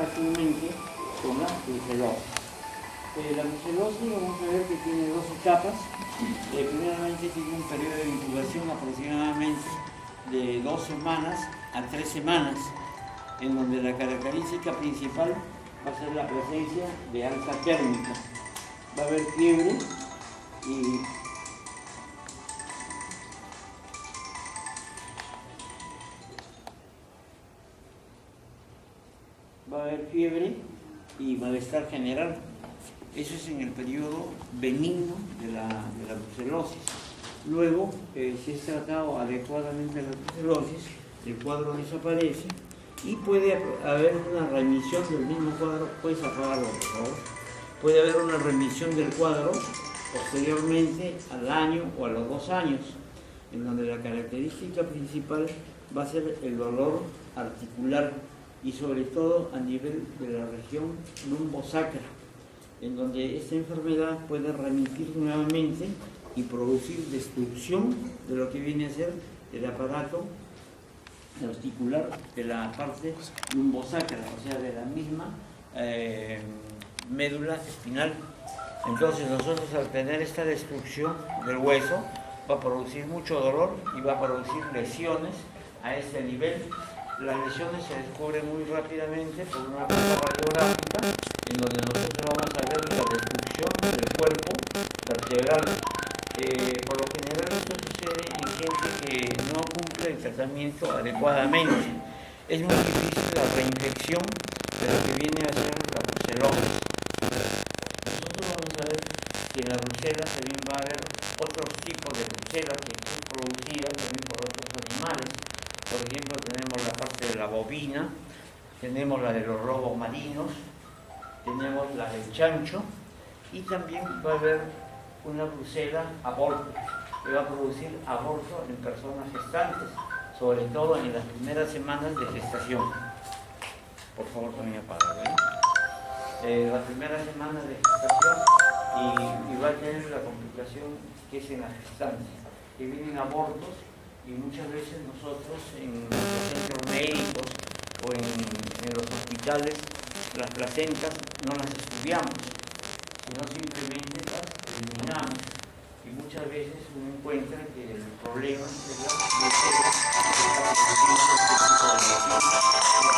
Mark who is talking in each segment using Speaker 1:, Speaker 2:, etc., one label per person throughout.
Speaker 1: fácilmente con la brucelosis. La brucelosis vamos a ver que tiene dos etapas. Primeramente tiene un periodo de incubación aproximadamente de 2 semanas a 3 semanas, en donde la característica principal va a ser la presencia de alza térmica. Va a haber fiebre y malestar general. Eso es en el periodo benigno de la brucelosis. Luego, si es tratado adecuadamente la brucelosis, el cuadro desaparece y puede haber una remisión del mismo cuadro. Puedes apagarlo, por favor. Puede haber una remisión del cuadro posteriormente al año o a los 2 años, en donde la característica principal va a ser el dolor articular y sobre todo a nivel de la región lumbosacra, en donde esta enfermedad puede remitir nuevamente y producir destrucción de lo que viene a ser el aparato articular de la parte lumbosacra, o sea, de la misma médula espinal. Entonces nosotros, al tener esta destrucción del hueso, va a producir mucho dolor y va a producir lesiones a este nivel. Las lesiones se descubren muy rápidamente por una prueba radiográfica, en donde nosotros vamos a ver la destrucción del cuerpo vertebral. Por lo general esto sucede en gente que no cumple el tratamiento adecuadamente. Es muy difícil la reinfección de lo que viene a ser la brucelosis. Nosotros vamos a ver que en la brucela también va a haber otros tipos de brucela que son producidas también por otros animales. Por ejemplo, tenemos la parte de la bovina, tenemos la de los lobos marinos, tenemos la del chancho y también va a haber una brucela aborto, que va a producir aborto en personas gestantes, sobre todo en las primeras semanas de gestación. Por favor, también apágalo, las primeras semanas de gestación y va a tener la complicación que es en las gestantes, que vienen abortos. Y muchas veces nosotros en los centros médicos o en los hospitales las placentas no las estudiamos, sino simplemente las eliminamos. Y muchas veces uno encuentra que el problema es la brucela que está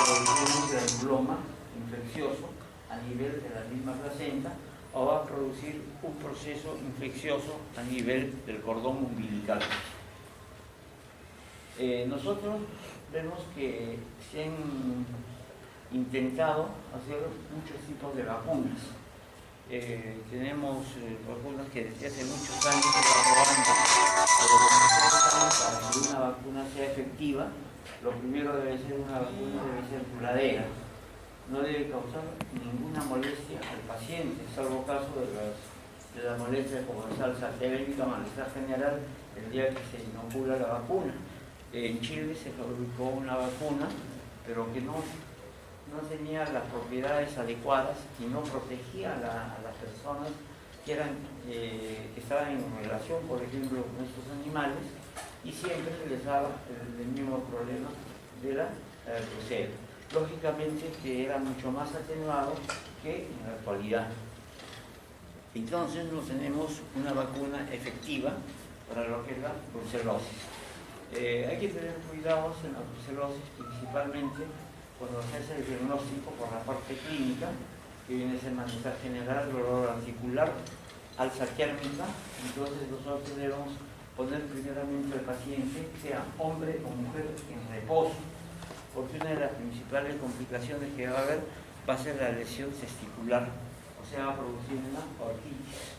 Speaker 1: produciendo un granuloma infeccioso a nivel de la misma placenta, o va a producir un proceso infeccioso a nivel del cordón umbilical. Nosotros vemos que se han intentado hacer muchos tipos de vacunas. Tenemos vacunas que desde hace muchos años se van probando, pero para que una vacuna sea efectiva, lo primero debe ser una vacuna, debe ser duradera. No debe causar ninguna molestia al paciente, salvo caso de las molestias como la alza térmica, malestar general, el día que se inocula la vacuna. En Chile se fabricó una vacuna, pero que no tenía las propiedades adecuadas y no protegía a las personas que estaban en relación, por ejemplo, con estos animales, y siempre se les daba el mismo problema de la brucela. Lógicamente que era mucho más atenuado que en la actualidad. Entonces no tenemos una vacuna efectiva para lo que es la brucelosis. Hay que tener cuidados en la brucelosis, principalmente cuando se hace el diagnóstico por la parte clínica, que viene a ser malestar general, dolor articular, alza térmica. Entonces nosotros debemos poner primeramente al paciente, sea hombre o mujer, en reposo, porque una de las principales complicaciones que va a haber va a ser la lesión testicular, o sea, va a producir una orquitis.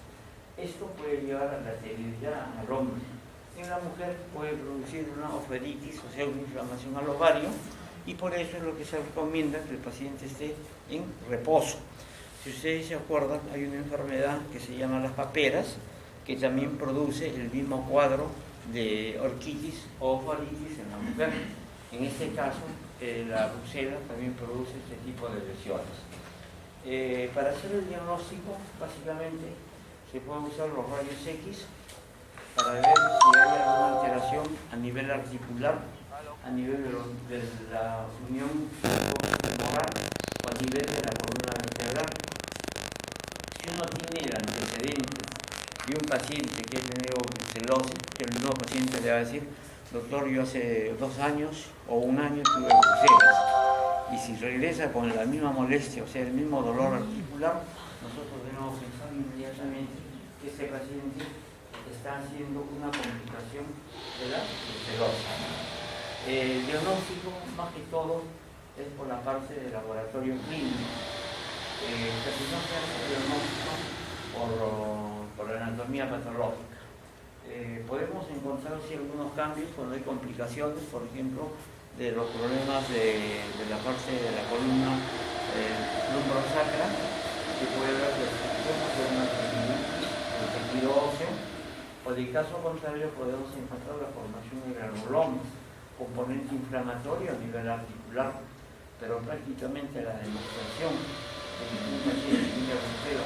Speaker 1: Esto puede llevar a la esterilidad al hombre. En la mujer puede producir una oferitis, o sea, una inflamación al ovario, y por eso es lo que se recomienda que el paciente esté en reposo. Si ustedes se acuerdan, hay una enfermedad que se llama las paperas, que también produce el mismo cuadro de orquitis o oferitis en la mujer. En este caso, la brucela también produce este tipo de lesiones. Para hacer el diagnóstico, básicamente, se pueden usar los rayos X para ver si hay alguna alteración a nivel articular, a nivel de la unión femoral o a nivel de la columna vertebral. Si uno tiene el antecedente de un paciente que ha tenido brucelosis, que el mismo paciente le va a decir, doctor, yo hace 2 años o 1 año tuve brucelas, y si regresa con la misma molestia, o sea, el mismo dolor articular, nosotros debemos pensar inmediatamente que ese paciente está haciendo una complicación de la brucelosis. El diagnóstico, más que todo, es por la parte del laboratorio clínico. Casi no se hace el diagnóstico por la anatomía patológica. Podemos encontrar sí, algunos cambios cuando hay complicaciones, por ejemplo, de los problemas de la parte de la columna lumbrosacra, que puede haber de una tejido óseo, o de caso contrario podemos encontrar la formación de granulomas, componente inflamatorio a nivel articular, pero prácticamente la demostración de que un paciente tiene brucelo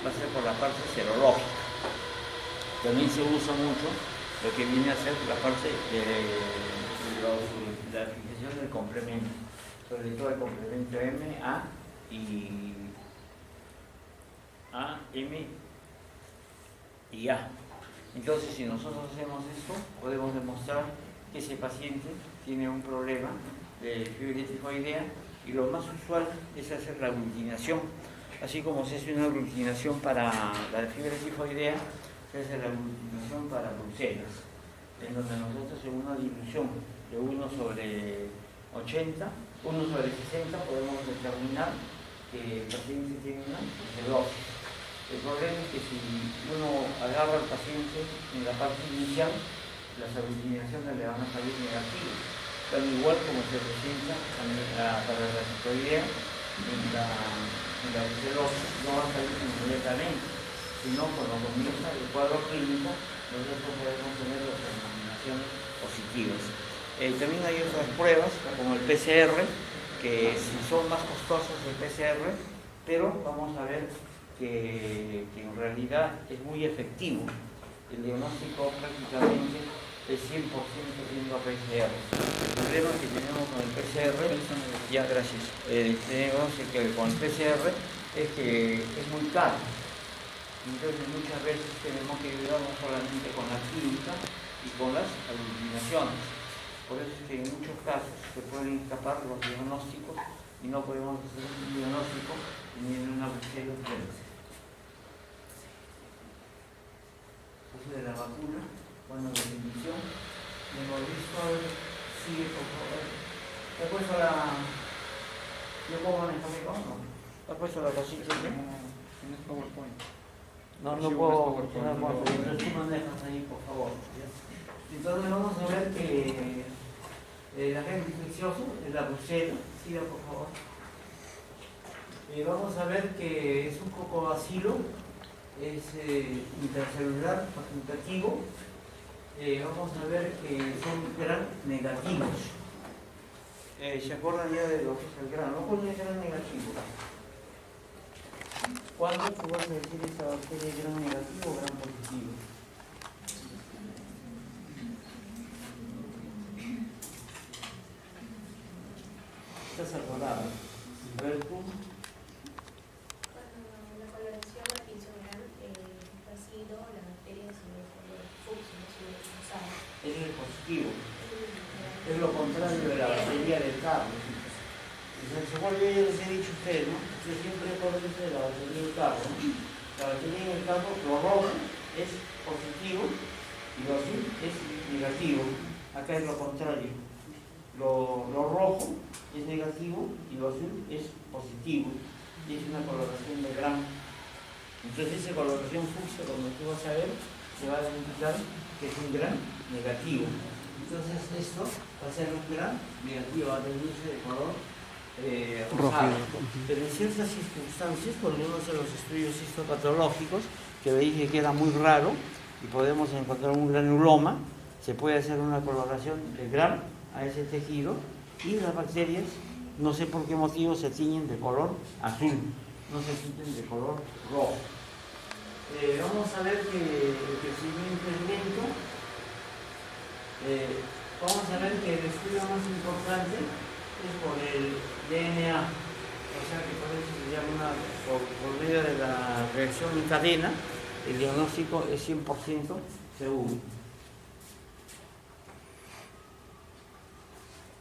Speaker 1: va a ser por la parte serológica. También se usa mucho lo que viene a ser la parte de la fijación del complemento, sobre todo el complemento M, A M y A. Entonces, si nosotros hacemos esto, podemos demostrar que ese paciente tiene un problema de fiebre tifoidea, y lo más usual es hacer la aglutinación. Así como se hace una aglutinación para la fiebre tifoidea, se hace la aglutinación para brucelas, en donde nosotros en una dilución de 1 sobre 80, 1 sobre 60, podemos determinar que el paciente tiene una brucelosis. El problema es que si uno agarra al paciente en la parte inicial, las aglutinaciones le van a salir negativas, tan igual como se presenta para la tifoidea en la brucelosis, no va a salir inmediatamente, sino cuando comienza el cuadro clínico, nosotros podemos tener las denominaciones positivas. También hay otras pruebas, como el PCR, que si son más costosas el PCR, pero vamos a ver que en realidad es muy efectivo. El diagnóstico prácticamente es 100% siendo PCR. El problema que tenemos con el PCR, ya gracias, tenemos que con el PCR es que es muy caro. Entonces muchas veces tenemos que ayudar no solamente con la clínica y con las aglutinaciones. Por eso es que en muchos casos se pueden escapar los diagnósticos y no podemos hacer un diagnóstico ni en una brucela clínica. Eso de la vacuna, bueno, la definición, hemos visto, sigue por favor. ¿Te ha puesto la... ¿Yo puedo manejar mi mano? ¿Te ha puesto la casilla?
Speaker 2: ¿Tienes PowerPoint?
Speaker 1: No puedo, pero tú manejas ahí, por favor. Entonces vamos a ver que el agente infeccioso es la brucela, siga por favor. Vamos a ver que es un cocobacilo, es intercelular facultativo. Vamos a ver que son gram negativos. ¿Se acuerdan ya de lo que es el gram? ¿No pone gram negativo? ¿Cuándo tú vas a decir esta bacteria es gram negativo o gram positivo? Estás acordado. A ver tú.
Speaker 3: Cuando la coloración la pinzogram vacío, la bacteria se ve color fucsia, no se ve rosada.
Speaker 1: Es el positivo. Es lo contrario de la bacteria del carbo. Se vuelve, ya les he dicho a ustedes, ¿no? Que siempre acuérdense de la batería del carbo, ¿no? La batería del carbo, lo rojo es positivo y lo azul es negativo. Acá es lo contrario. Lo rojo es negativo y lo azul es positivo. Y es una coloración de gram. Entonces esa coloración fucsia, cuando tú vas a ver, se va a indicar que es un gram negativo. Entonces esto va a ser un gram negativo, va a tenerse de color rosado. Pero en ciertas circunstancias, cuando uno hace los estudios histopatológicos, que veis que queda muy raro y podemos encontrar un granuloma, se puede hacer una coloración de gram a ese tejido y las bacterias, no sé por qué motivo, se tiñen de color azul, no se tiñen de color rojo. Vamos a ver que el crecimiento es lento. Vamos a ver que el estudio más importante es por el DNA. O sea que por eso se llama por medio de la reacción en cadena, el diagnóstico es 100% seguro.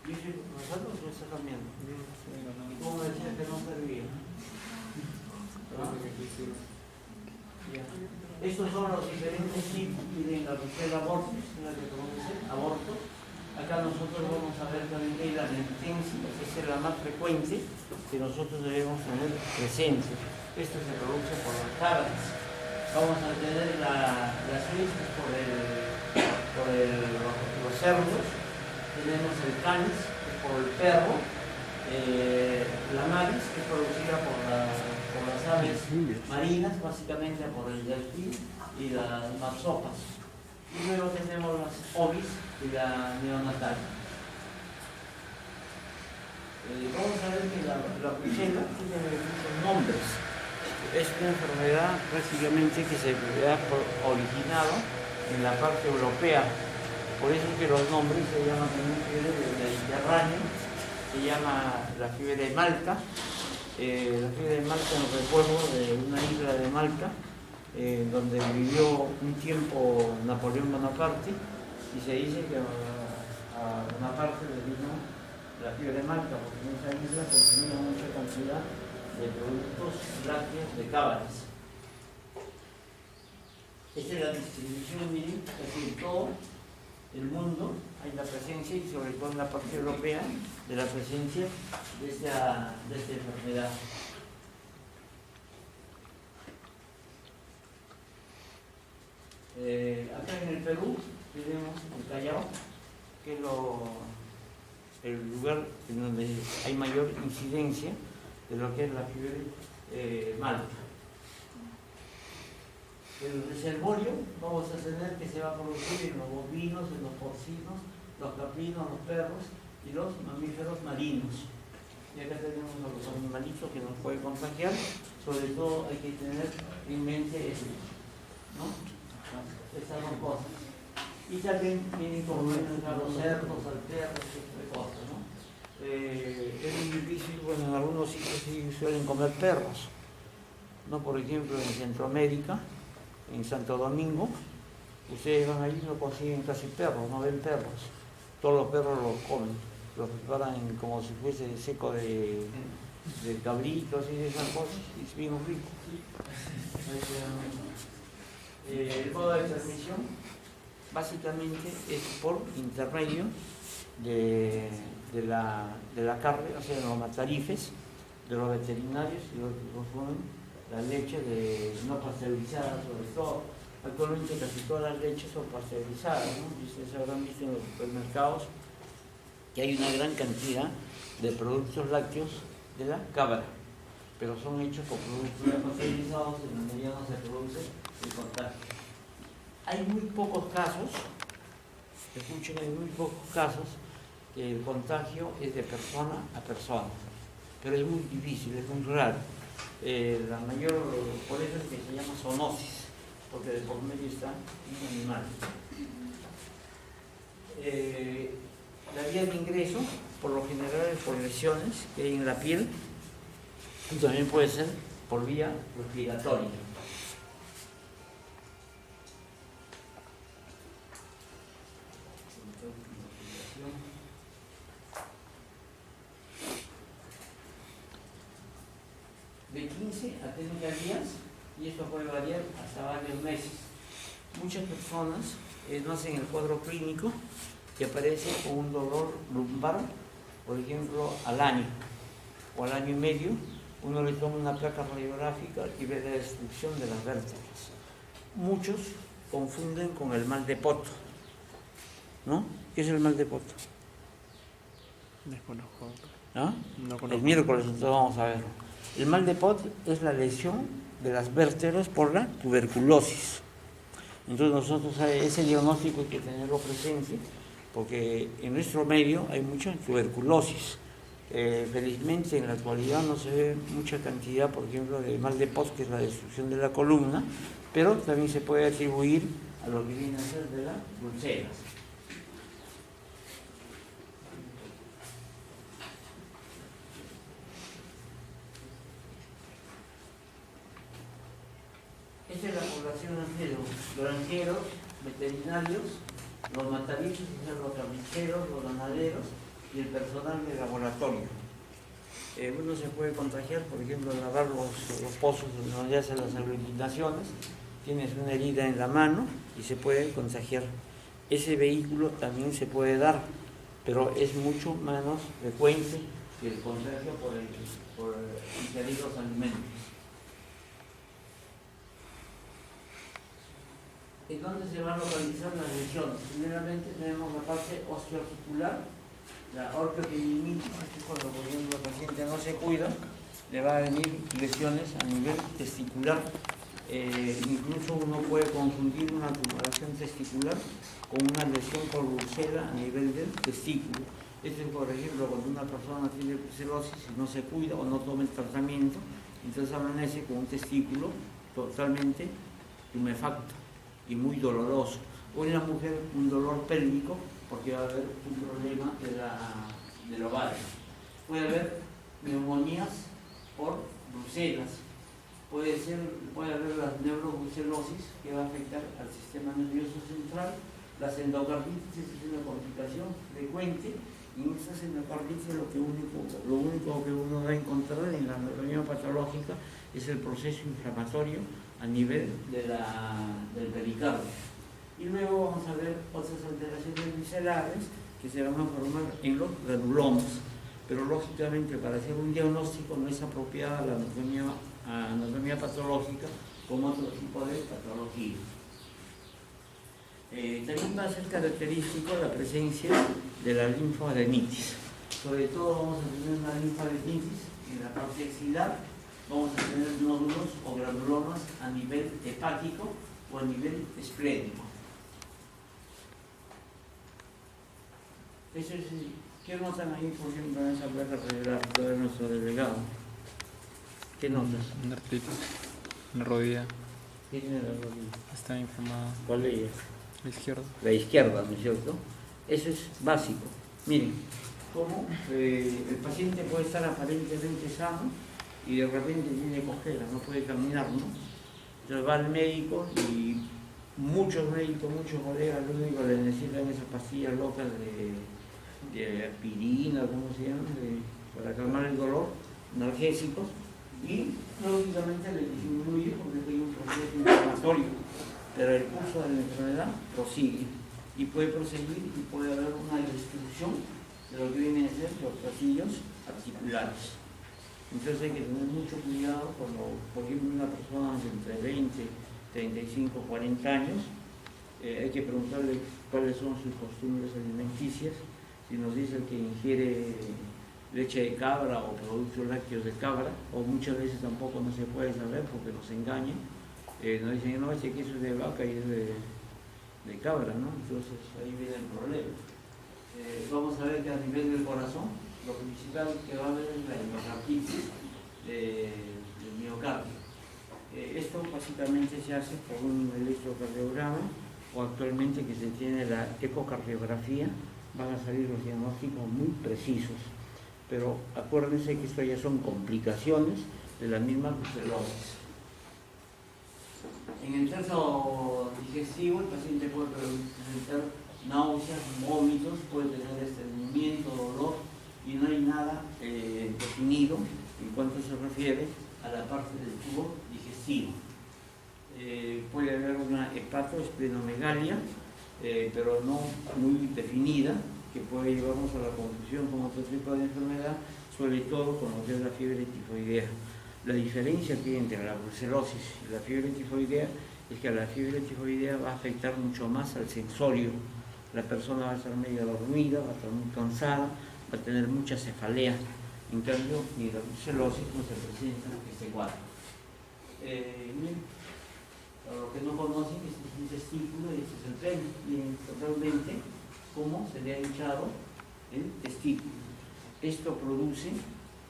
Speaker 1: ¿Y si nosotros no está cambiando? ¿Y cómo decía que no servía? ¿Ah? Ya. Estos son los diferentes tipos. Miren, la tutela abortus, la que produce aborto. Acá nosotros vamos a ver también que hay la resistencia, esa es la más frecuente que nosotros debemos tener presente. Esto se produce por las cabras. Vamos a tener las listas por los cerdos. Tenemos el canis, que es por el perro. La mavis, que es producida por las aves marinas, básicamente por el delfín y las marsopas. Y luego tenemos las ovis y la neonatal. Vamos a ver que la brucela tiene muchos nombres. Es una enfermedad prácticamente que se ha originado en la parte europea. Por eso es que los nombres se llaman también fiebre del Mediterráneo, se llama la fiebre de Malta. La fiebre de Malta nos recuerdo de una isla de Malta, donde vivió un tiempo Napoleón Bonaparte, y se dice que a Bonaparte le vino la fiebre de Malta, porque en esa isla consumía mucha cantidad de productos lácteos de cábalas. Esta es la distribución, miren, casi en todo el mundo hay la presencia, y sobre todo en la parte europea, de la presencia de esta enfermedad. Acá en el Perú tenemos el Callao, que es el lugar en donde hay mayor incidencia de lo que es la fiebre Malta. El reservorio vamos a tener que se va a producir en los bovinos, en los porcinos, los caprinos, los perros y los mamíferos marinos. Y acá tenemos a los animalitos que nos pueden contagiar. Sobre todo hay que tener en mente eso, ¿no? Esas dos cosas. Y también vienen como a los cerdos, al perro, ese tipo de cosas, ¿no? Es muy difícil, bueno, en algunos sitios sí suelen comer perros, ¿no? Por ejemplo, en Centroamérica, en Santo Domingo, ustedes van allí y no consiguen casi perros, no ven perros. Todos los perros los comen, los preparan como si fuese seco de cabritos y de esas cosas, y es bien rico. El modo de transmisión básicamente es por intermedio de la carne, o sea, de los matarifes, de los veterinarios y los que consumen la leche no pasteurizada, sobre todo. Actualmente casi todas las leches son pasteurizadas, ¿no? Y ustedes habrán visto en los supermercados que hay una gran cantidad de productos lácteos de la cabra, pero son hechos con productos ya pasteurizados, en donde ya no se produce el contagio. Hay muy pocos casos, escuchen, hay muy pocos casos que el contagio es de persona a persona, pero es muy difícil, es muy raro. La mayor, por eso es que se llama zoonosis, porque de por medio está un animal. La vía de ingreso, por lo general, es por lesiones que hay en la piel, y también puede ser por vía respiratoria. De 15 a 30 días, y esto puede variar hasta varios meses. Muchas personas no hacen el cuadro clínico que aparece con un dolor lumbar, por ejemplo, al año o al año y medio. Uno le toma una placa radiográfica y ve la destrucción de las vértebras. Muchos confunden con el mal de poto, ¿no? ¿Qué es el mal de poto?
Speaker 2: Desconozco.
Speaker 1: ¿Ah?
Speaker 2: No conozco.
Speaker 1: El miércoles entonces vamos a ver. El mal de Pot es la lesión de las vértebras por la tuberculosis. Entonces nosotros ese diagnóstico hay que tenerlo presente, porque en nuestro medio hay mucha tuberculosis. Felizmente en la actualidad no se ve mucha cantidad, por ejemplo, de mal de Pot, que es la destrucción de la columna, pero también se puede atribuir a lo que viene a ser de las brucelas. población de los granjeros, veterinarios, los matarichos, los carniceros, los ganaderos y el personal de laboratorio. Uno se puede contagiar, por ejemplo, al lavar los pozos donde hacen las aglutinaciones, tienes una herida en la mano y se puede contagiar. Ese vehículo también se puede dar, pero es mucho menos frecuente que el contagio por ingerir los alimentos. ¿En dónde se van a localizar las lesiones? Primeramente tenemos la parte osteoarticular, la ortotendinitis, que cuando por ejemplo el paciente no se cuida, le va a venir lesiones a nivel testicular. Incluso uno puede confundir una tumoración testicular con una lesión por brucela a nivel del testículo. Esto es, por ejemplo, cuando una persona tiene brucelosis y no se cuida o no toma el tratamiento, entonces amanece con un testículo totalmente tumefacto y muy doloroso. O en la mujer un dolor pélvico porque va a haber un problema del ovario. Puede haber neumonías por brucelas. Puede haber la neurobrucelosis que va a afectar al sistema nervioso central. Las endocarditis es una complicación frecuente y en esas endocarditis lo único que uno va a encontrar en la anatomía patológica es el proceso inflamatorio a nivel del pericardio. Y luego vamos a ver otras alteraciones viscerales que se van a formar en los granulomas. Pero lógicamente para hacer un diagnóstico no es apropiada la anatomía patológica como otro tipo de patología. También va a ser característico la presencia de la linfoadenitis. Sobre todo vamos a tener una linfoadenitis en la parte axilar, vamos a tener nódulos o granulomas a nivel hepático o a nivel esplénico. Eso es, ¿qué notan ahí, por ejemplo, en esa placa radiográfica de nuestro delegado? ¿Qué notas?
Speaker 2: Una artritis en la rodilla.
Speaker 1: ¿Qué tiene la rodilla?
Speaker 2: Está inflamada.
Speaker 1: ¿Cuál de ellas?
Speaker 2: La izquierda.
Speaker 1: La izquierda, ¿no es cierto? Eso es básico. Miren, cómo el paciente puede estar aparentemente sano y de repente tiene cojera, no puede caminar, ¿no? Entonces va al médico y muchos médicos, muchos colegas, lo único que le necesitan esas pastillas locas de aspirina, ¿cómo se llama? Para calmar el dolor, analgésicos, y lógicamente le disminuye porque hay un proceso inflamatorio, pero el curso de la enfermedad prosigue y puede proseguir y puede haber una destrucción de lo que vienen a ser los pasillos articulares. Entonces hay que tener mucho cuidado cuando, por ejemplo, una persona de entre 20, 35, 40 años, hay que preguntarle cuáles son sus costumbres alimenticias. Si nos dice que ingiere leche de cabra o productos lácteos de cabra, o muchas veces tampoco no se puede saber porque nos engañan, nos dicen, no, ese queso es de vaca y es de cabra, ¿no? Entonces ahí viene el problema. Vamos a ver que a nivel del corazón, lo principal que va a haber es la endocarditis del miocardio. Esto básicamente se hace por un electrocardiograma o actualmente que se tiene la ecocardiografía, van a salir los diagnósticos muy precisos. Pero acuérdense que esto ya son complicaciones de la misma brucelosis. En el trato digestivo el paciente puede presentar náuseas, vómitos, puede tener estreñimiento, dolor y no hay nada definido en cuanto se refiere a la parte del tubo digestivo. Puede haber una hepatoesplenomegalia, pero no muy definida, que puede llevarnos a la confusión con otro tipo de enfermedad, sobre todo con lo que es la fiebre tifoidea. La diferencia que hay entre la brucelosis y la fiebre tifoidea es que la fiebre tifoidea va a afectar mucho más al sensorio. La persona va a estar medio dormida, va a estar muy cansada, va a tener mucha cefalea. En cambio, ni la brucelosis no se presenta este cuadro. Para los que no conocen, este es un testículo y este es el pene. Miren totalmente cómo se le ha hinchado el testículo. Esto produce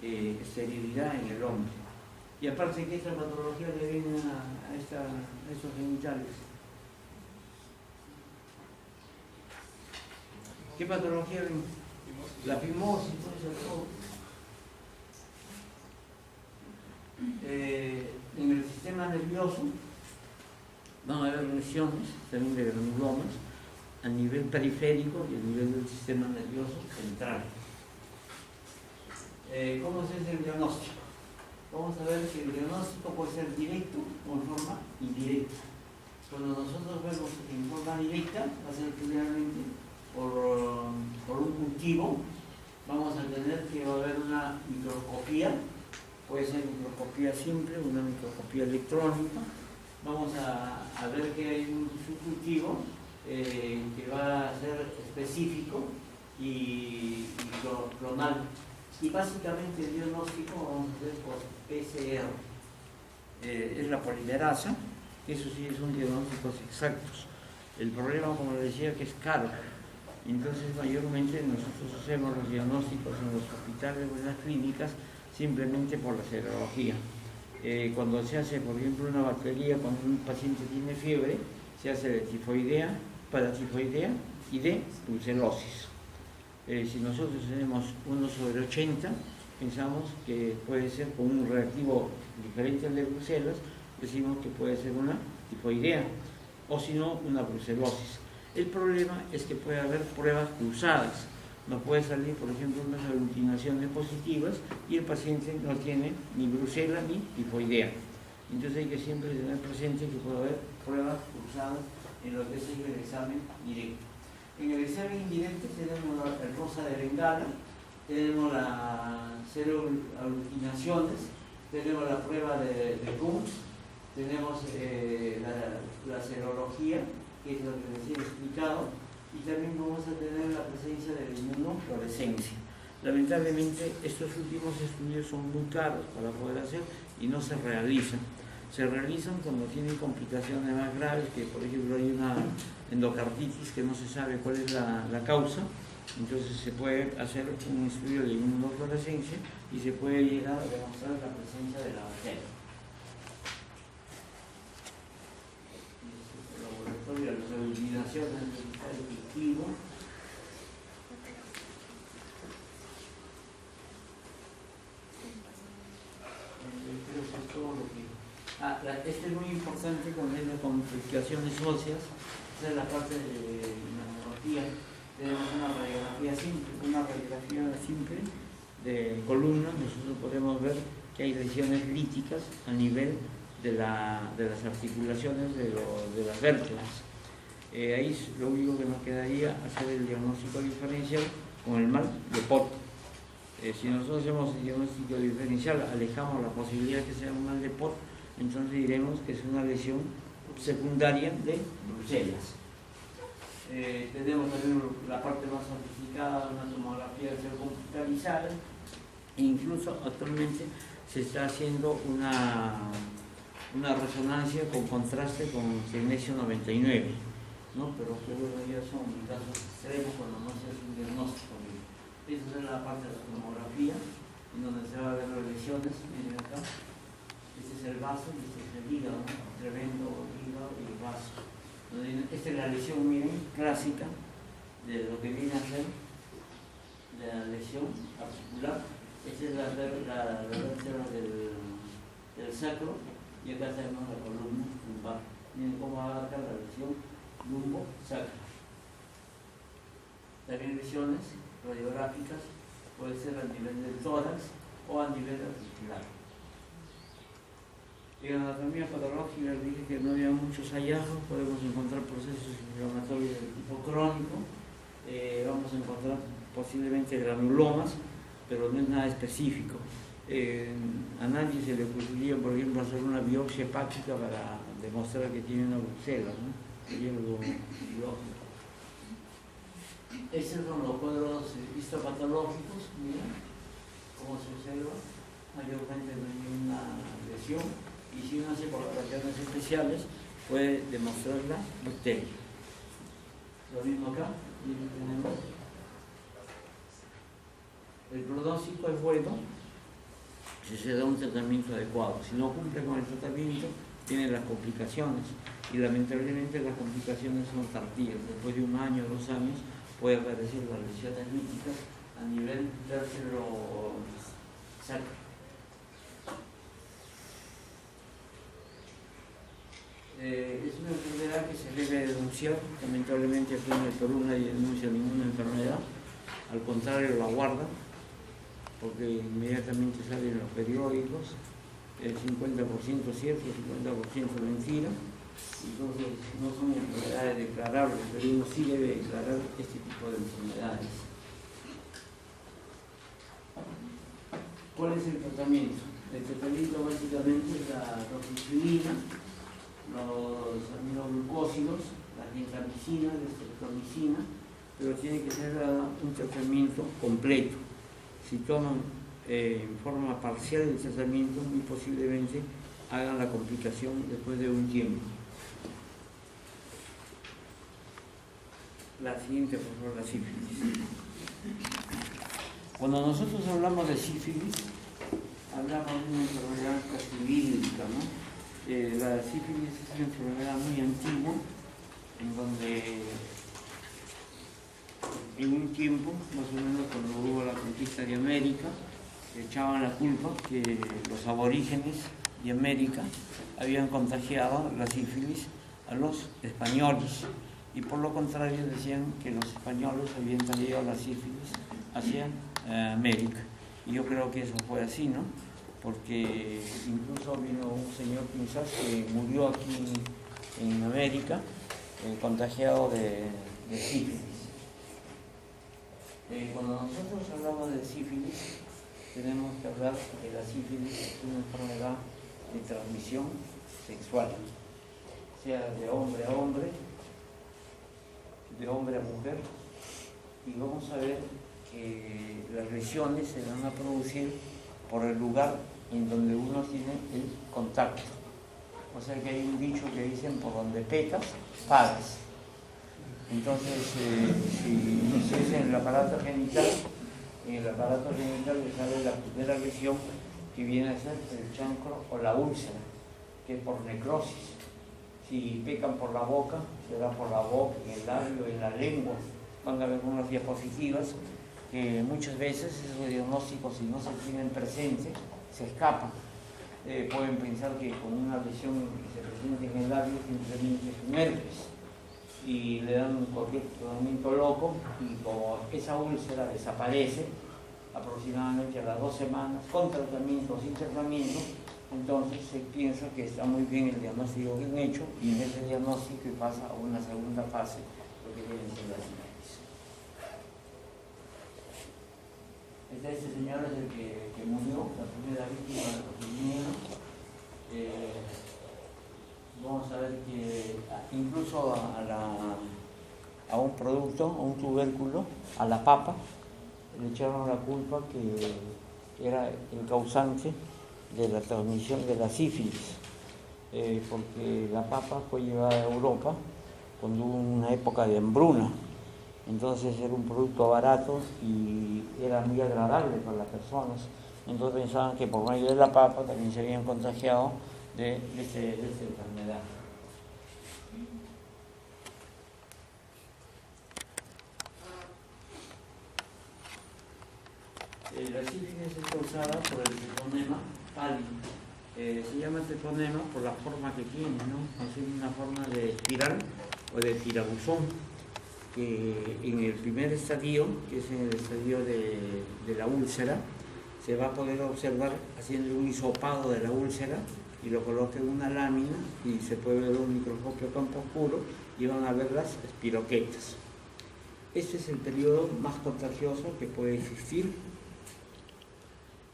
Speaker 1: esterilidad en el hombre. Y aparte que esta patología le viene a estos genitales. ¿Qué patología ven? La fimosis, puede ser todo. En el sistema nervioso lesiones, también de granulomas, a nivel periférico y a nivel del sistema nervioso central. ¿Cómo se hace el diagnóstico? Vamos a ver que el diagnóstico puede ser directo o en forma indirecta. Cuando nosotros vemos en forma directa, va a ser generalmente por un cultivo. Vamos a tener que va a haber una microscopía, puede ser microscopía simple, una microscopía electrónica. Vamos a ver que hay un subcultivo que va a ser específico y clonal. Y básicamente el diagnóstico vamos a hacer por PCR. Es la polimerasa, eso sí son diagnósticos exactos. El problema, como les decía, que es caro. Entonces, mayormente nosotros hacemos los diagnósticos en los hospitales o en las clínicas simplemente por la serología. Cuando se hace, por ejemplo, una batería, cuando un paciente tiene fiebre, se hace de tifoidea, paratifoidea y de brucelosis. Si nosotros tenemos 1/80, pensamos que puede ser con un reactivo diferente al de Bruselas, decimos que puede ser una tifoidea o si no, una brucelosis. El problema es que puede haber pruebas cruzadas. Nos puede salir, por ejemplo, unas aglutinaciones positivas y el paciente no tiene ni brucela ni tifoidea. Entonces hay que siempre tener presente que puede haber pruebas cruzadas en lo que es el examen directo. En el examen indirecto tenemos el rosa de Bengala, tenemos las aglutinaciones, tenemos la prueba de Kunz, tenemos la serología, que es lo que les he explicado, y también vamos a tener la presencia de la inmunofluorescencia. Lamentablemente estos últimos estudios son muy caros para poder hacer y no se realizan. Se realizan cuando tienen complicaciones más graves, que por ejemplo hay una endocarditis que no se sabe cuál es la causa, entonces se puede hacer un estudio de inmunofluorescencia y se puede llegar a demostrar la presencia de la bacteria. El laboratorio de las aglutinaciones del cultivo. Creo que es todo lo que... este es muy importante con las complicaciones óseas. Esta es la parte de la neurología. Tenemos una radiografía simple de columna. Nosotros podemos ver que hay lesiones líticas a nivel de las articulaciones de las vértebras. Ahí lo único que nos quedaría hacer el diagnóstico diferencial con el mal de Pot. Si nosotros hacemos el diagnóstico diferencial, alejamos la posibilidad de que sea un mal de Pot, entonces diremos que es una lesión secundaria de Bruselas. Tenemos también la parte más sofisticada, una tomografía computarizada, e incluso actualmente se está haciendo una resonancia con contraste con magnesio 99, ¿no? Pero que bueno, ya son casos extremos cuando no se hace un diagnóstico. Esa es la parte de la tomografía, en donde se va a ver las lesiones. Miren acá, este es el vaso y este es el hígado, ¿no? Tremendo hígado y el vaso. Esta es la lesión, miren, clásica de lo que viene a ser de la lesión articular. Esta es la vértebra del sacro y acá tenemos la columna lumbar. Miren cómo abarca la lesión lumbo-sacra. También lesiones radiográficas, puede ser a nivel del tórax o a nivel articular. En la anatomía patológica dije que no había muchos hallazgos, podemos encontrar procesos inflamatorios de tipo crónico, vamos a encontrar posiblemente granulomas, pero no es nada específico. A nadie se le ocurriría, por ejemplo, hacer una biopsia hepática para demostrar que tiene una brucela, ¿no? Sería algo ilógico. Estos son los cuadros histopatológicos, miren cómo se observa, mayormente no hay ninguna lesión, y si uno hace colocaciones especiales puede demostrar la bacteria. Lo mismo acá, miren, tenemos. El pronóstico es bueno si se da un tratamiento adecuado. Si no cumple con el tratamiento, tiene las complicaciones, y lamentablemente las complicaciones son tardías. Después de 1 año, 2 años, puede aparecer las lesiones líticas a nivel vértebro-sacro. Es una enfermedad que denunciar. Lamentablemente aquí en el Perú nadie denuncia ninguna enfermedad, al contrario la guarda, porque inmediatamente salen los periódicos, el 50% cierto, el 50% mentira. Entonces no son enfermedades declarables, pero uno sí debe declarar este tipo de enfermedades. ¿Cuál es el tratamiento? El tratamiento básicamente es la doxicilina, los aminoglucósidos, la gentamicina, la streptomicina, pero tiene que ser un tratamiento completo. Si toman en forma parcial el tratamiento, muy posiblemente hagan la complicación después de un tiempo. La siguiente, por favor, la sífilis. Cuando nosotros hablamos de sífilis, hablamos de una enfermedad casi bíblica, ¿no? La sífilis es una enfermedad muy antigua, en donde en un tiempo, más o menos cuando hubo la conquista de América, echaban la culpa que los aborígenes de América habían contagiado la sífilis a los españoles, y por lo contrario decían que los españoles habían traído la sífilis hacia América. Y yo creo que eso fue así, ¿no? Porque incluso vino un señor quizás que murió aquí en América contagiado de sífilis. Cuando nosotros hablamos de sífilis, tenemos que hablar que la sífilis es una enfermedad de transmisión sexual, sea de hombre a hombre, de hombre a mujer, y vamos a ver que las lesiones se van a producir por el lugar en donde uno tiene el contacto. O sea que hay un dicho que dicen: por donde pecas, pagas. Entonces, si es en el aparato genital, le sale la primera lesión, que viene a ser el chancro o la úlcera, que es por necrosis. Si pecan por la boca, será por la boca, en el labio, en la lengua. Van a ver unas diapositivas que muchas veces esos diagnósticos, si no se tienen presente, se escapan. Pueden pensar que con una lesión que se presente en el labio simplemente es un herpes, y le dan cualquier tratamiento loco, y como esa úlcera desaparece aproximadamente a las 2 semanas, con tratamiento o sin tratamiento, entonces se piensa que está muy bien el diagnóstico bien hecho, y en ese diagnóstico pasa a una segunda fase, lo que viene siendo la sífilis. Este señor es el que murió, la primera víctima de los niños. Vamos a ver que incluso a un producto, a un tubérculo, a la papa, le echaron la culpa que era el causante de la transmisión de la sífilis, porque la papa fue llevada a Europa cuando hubo una época de hambruna. Entonces era un producto barato y era muy agradable para las personas. Entonces pensaban que por medio de la papa también se habían contagiado de esta enfermedad. La sífilis es causada por el treponema pallidum. Se llama treponema por la forma que tiene, ¿no? Es una forma de espiral o de tirabuzón, que en el primer estadio, que es en el estadio de la úlcera, se va a poder observar haciendo un hisopado de la úlcera, y lo coloca en una lámina y se puede ver un microscopio a campo oscuro y van a ver las espiroquetas. Este es el periodo más contagioso que puede existir.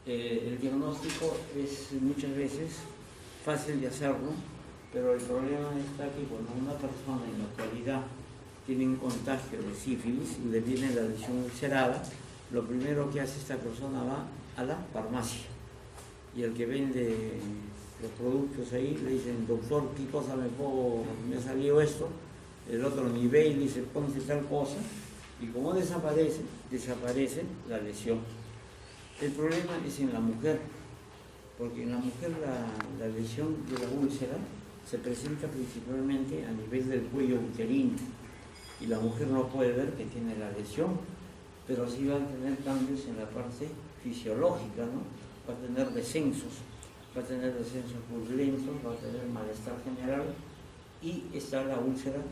Speaker 1: El diagnóstico es muchas veces fácil de hacerlo, pero el problema está que cuando una persona en la actualidad tiene un contagio de sífilis y le viene la lesión ulcerada, lo primero que hace esta persona va a la farmacia, y el que vende los productos ahí le dicen: doctor, ¿qué cosa me ha salido esto? El otro ni ve y le dice: ponte tal cosa, y como desaparece la lesión. El problema es en la mujer, porque en la mujer la lesión de la úlcera se presenta principalmente a nivel del cuello uterino, y la mujer no puede ver que tiene la lesión, pero sí va a tener cambios en la parte fisiológica, ¿no? Va a tener descensos purulentos, va a tener malestar general, y está la úlcera